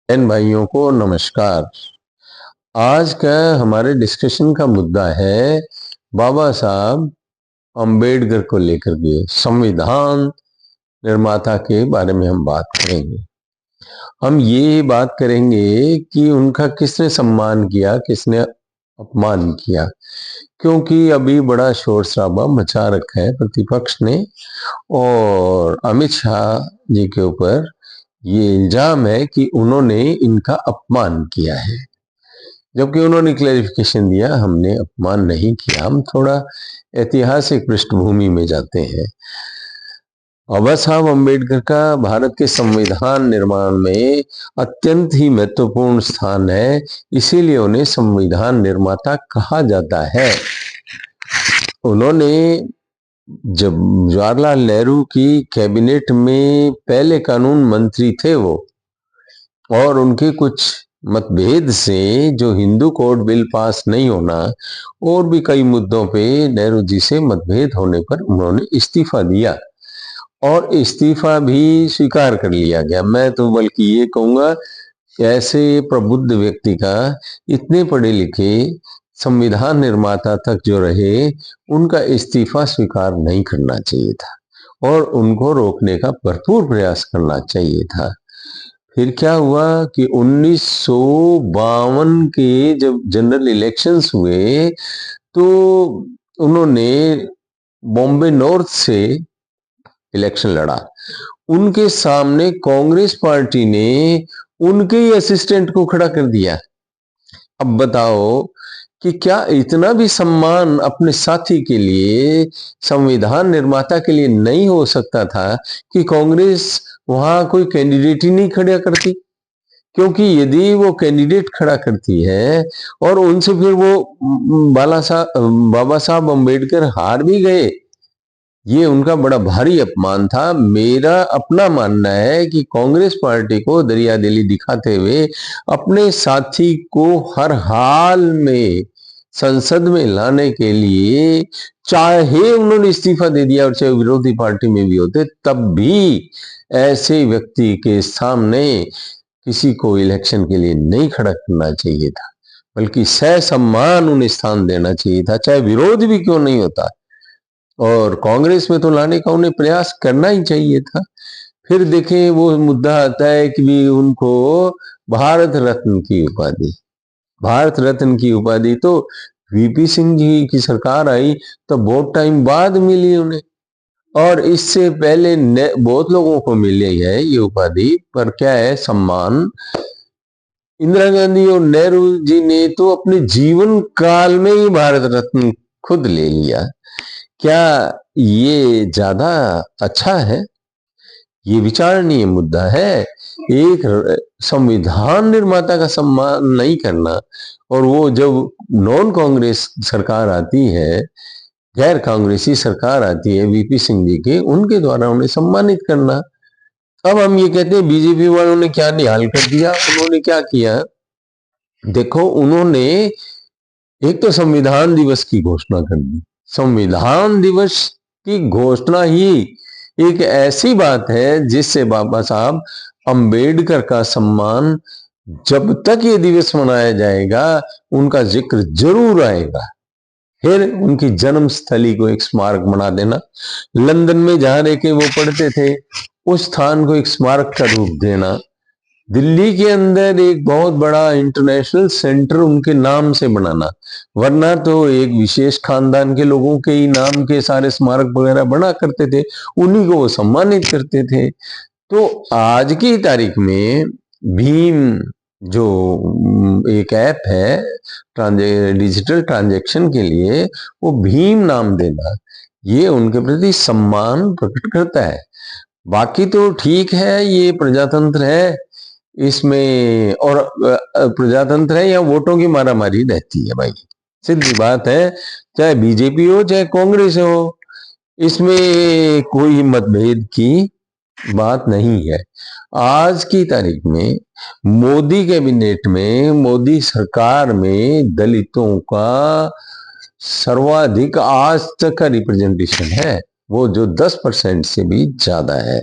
बहन भाइयों को नमस्कार। आज का हमारे डिस्कशन का मुद्दा है बाबा साहब अंबेडकर को लेकर के संविधान निर्माता के बारे में हम बात करेंगे। हम ये बात करेंगे कि उनका किसने सम्मान किया, किसने अपमान किया, क्योंकि अभी बड़ा शोर शराबा मचा रखा है प्रतिपक्ष ने और अमित शाह जी के ऊपर ये इल्जाम है कि उन्होंने इनका अपमान किया है, जबकि उन्होंने क्लैरिफिकेशन दिया हमने अपमान नहीं किया। हम थोड़ा ऐतिहासिक पृष्ठभूमि में जाते हैं। बाबा साहब अम्बेडकर का भारत के संविधान निर्माण में अत्यंत ही महत्वपूर्ण स्थान है, इसीलिए उन्हें संविधान निर्माता कहा जाता है। उन्होंने जब जवाहरलाल नेहरू की कैबिनेट में पहले कानून मंत्री थे वो, और उनके कुछ मतभेद से जो हिंदू कोड बिल पास नहीं होना और भी कई मुद्दों पे नेहरू जी से मतभेद होने पर उन्होंने इस्तीफा दिया और इस्तीफा भी स्वीकार कर लिया गया। मैं तो बल्कि ये कहूंगा ऐसे प्रबुद्ध व्यक्ति का इतने पढ़े लिखे संविधान निर्माता तक जो रहे, उनका इस्तीफा स्वीकार नहीं करना चाहिए था और उनको रोकने का भरपूर प्रयास करना चाहिए था। फिर क्या हुआ कि 1952 के जब जनरल इलेक्शंस हुए तो उन्होंने बॉम्बे नॉर्थ से इलेक्शन लड़ा। उनके सामने कांग्रेस पार्टी ने उनके ही असिस्टेंट को खड़ा कर दिया। अब बताओ कि क्या इतना भी सम्मान अपने साथी के लिए, संविधान निर्माता के लिए नहीं हो सकता था कि कांग्रेस वहां कोई कैंडिडेट ही नहीं खड़ा करती? क्योंकि यदि वो कैंडिडेट खड़ा करती है और उनसे फिर वो बाबा साहब अम्बेडकर हार भी गए, ये उनका बड़ा भारी अपमान था। मेरा अपना मानना है कि कांग्रेस पार्टी को दरियादिली दिखाते हुए अपने साथी को हर हाल में संसद में लाने के लिए, चाहे उन्होंने इस्तीफा दे दिया और चाहे विरोधी पार्टी में भी होते, तब भी ऐसे व्यक्ति के सामने किसी को इलेक्शन के लिए नहीं खड़ा करना चाहिए था, बल्कि ससम्मान उन्हें स्थान देना चाहिए था, चाहे विरोध भी क्यों नहीं होता। और कांग्रेस में तो लाने का उन्हें प्रयास करना ही चाहिए था। फिर देखें वो मुद्दा आता है कि भी उनको भारत रत्न की उपाधि, भारत रत्न की उपाधि तो वीपी सिंह जी की सरकार आई तो बहुत टाइम बाद मिली उन्हें, और इससे पहले बहुत लोगों को मिली है ये उपाधि। पर क्या है, सम्मान इंदिरा गांधी और नेहरू जी ने तो अपने जीवन काल में ही भारत रत्न खुद ले लिया। क्या ये ज्यादा अच्छा है? ये विचारणीय मुद्दा है। एक संविधान निर्माता का सम्मान नहीं करना, और वो जब नॉन कांग्रेस सरकार आती है, गैर कांग्रेसी सरकार आती है वीपी सिंह जी के, उनके द्वारा उन्हें सम्मानित करना। अब हम ये कहते हैं बीजेपी वालों ने क्या निहाल कर दिया। उन्होंने क्या किया, देखो उन्होंने एक तो संविधान दिवस की घोषणा कर दी। संविधान दिवस की घोषणा ही एक ऐसी बात है जिससे बाबा साहब अंबेडकर का सम्मान, जब तक ये दिवस मनाया जाएगा उनका जिक्र जरूर आएगा। फिर उनकी जन्म स्थली को एक स्मारक बना देना, लंदन में जहां रह के वो पढ़ते थे उस स्थान को एक स्मारक का रूप देना, दिल्ली के अंदर एक बहुत बड़ा इंटरनेशनल सेंटर उनके नाम से बनाना, वरना तो एक विशेष खानदान के लोगों के ही नाम के सारे स्मारक वगैरह बना करते थे, उन्हीं को वो सम्मानित करते थे। तो आज की तारीख में भीम जो एक ऐप है डिजिटल ट्रांजैक्शन के लिए, वो भीम नाम देना ये उनके प्रति सम्मान प्रकट करता है। बाकी तो ठीक है, ये प्रजातंत्र है, इसमें और प्रजातंत्र है या वोटों की मारामारी रहती है भाई, सीधी बात है। चाहे बीजेपी हो चाहे कांग्रेस हो, इसमें कोई मतभेद की बात नहीं है। आज की तारीख में मोदी कैबिनेट में, मोदी सरकार में दलितों का सर्वाधिक आज तक का रिप्रेजेंटेशन है, वो जो 10% से भी ज्यादा है।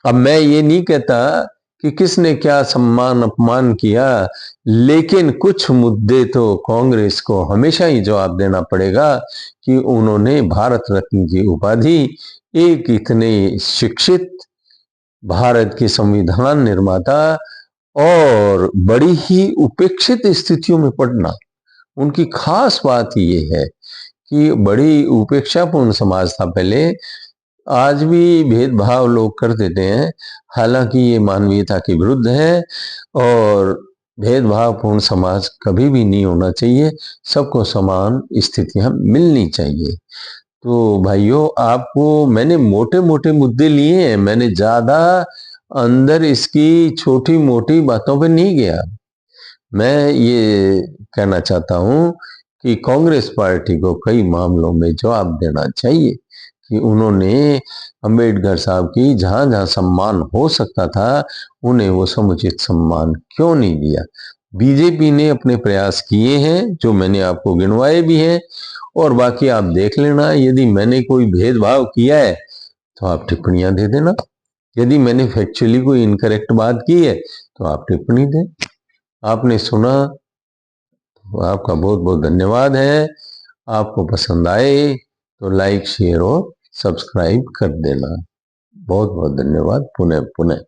अब मैं ये नहीं कहता कि किसने क्या सम्मान अपमान किया, लेकिन कुछ मुद्दे तो कांग्रेस को हमेशा ही जवाब देना पड़ेगा कि उन्होंने भारत रत्न की उपाधि एक इतने शिक्षित भारत के संविधान निर्माता और बड़ी ही उपेक्षित स्थितियों में पड़ना, उनकी खास बात ये है कि बड़ी उपेक्षापूर्ण समाज था पहले। आज भी भेदभाव लोग कर देते हैं, हालांकि ये मानवीयता के विरुद्ध है और भेदभावपूर्ण समाज कभी भी नहीं होना चाहिए। सबको समान स्थितियां मिलनी चाहिए। तो भाइयों, आपको मैंने मोटे मोटे मुद्दे लिए हैं, मैंने ज्यादा अंदर इसकी छोटी मोटी बातों पे नहीं गया। मैं ये कहना चाहता हूं कि कांग्रेस पार्टी को कई मामलों में जवाब देना चाहिए कि उन्होंने अंबेडकर साहब की जहां जहां सम्मान हो सकता था उन्हें वो समुचित सम्मान क्यों नहीं दिया। बीजेपी ने अपने प्रयास किए हैं जो मैंने आपको गिनवाए भी हैं, और बाकी आप देख लेना। यदि मैंने कोई भेदभाव किया है तो आप टिप्पणियां दे देना, यदि मैंने फैक्चुअली कोई इनकरेक्ट बात की है तो आप टिप्पणी दें। आपने सुना, आपका बहुत बहुत धन्यवाद है। आपको पसंद आए तो लाइक शेयर और सब्सक्राइब कर देना। बहुत बहुत धन्यवाद पुनः पुनः।